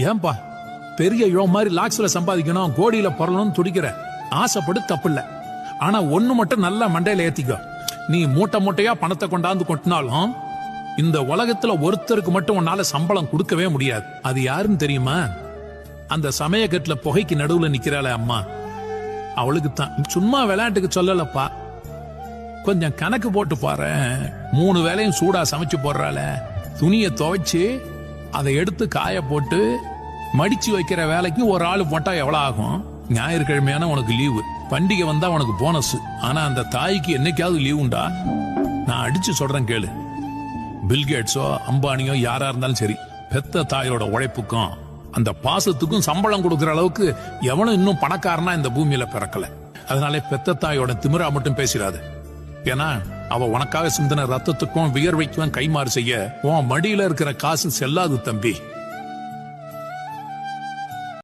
ஏன்பா பெரிய இழோ மாதிரி லாக்ஸ்ல சம்பாதிக்கணும் கோடியில பொறணும்னு துடிக்கிற ஆசைப்படு தப்பில்ல. ஆனா ஒண்ணு மட்டும் நல்லா மண்டையில ஏத்திக்கோ. நீ மூட்டை மூட்டையா பணத்தை கொண்டாந்து கொட்டினாலும் இந்த உலகத்துல ஒருத்தருக்கு மட்டும் உன்னால சம்பளம் கொடுக்கவே முடியாது. அது யாருன்னு தெரியுமா? அந்த சமயக்கட்டுல புகைக்கு நடுவுல நிக்கிறாளே அம்மா, அவளுக்கு தான். சும்மா விளையாட்டுக்கு சொல்லலப்பா, கொஞ்சம் கணக்கு போட்டு பாரு. 3 வேளையும் சூடா சமைச்சு போடுறாள, துணியை துவைச்சு அதை எடுத்து காய போட்டு மடிச்சு வைக்கிற வேலைக்கு ஒரு ஆள் போட்டா எவ்வளவு ஆகும்? ஞாயிற்றுக்கிழமையான உனக்கு லீவு, பண்டிகை வந்தா உனக்கு போனஸ். ஆனா அந்த தாய்க்கு என்னைக்காவது லீவு உண்டா? நான் அடிச்சு சொல்றேன் கேளு. பில்கேட்ஸோ அம்பானியோ யாரா இருந்தாலும் சரி, பெத்த தாயோட உழைப்புக்கும் அந்த பாசத்துக்கும் சம்பளம் கொடுக்கற அளவுக்கு எவனும் இன்னும் பணக்காரனா இந்த பூமியில பிறக்கல. அதனால பெத்த தாயோட திமிரா மட்டும் பேசிடாது. ஏன்னா அவ உனக்காக சிந்தின ரத்தத்துக்கும் வியர்வைக்கும் கைமாறு செய்ய உன் மடியில இருக்கிற காசு செல்லாது தம்பி.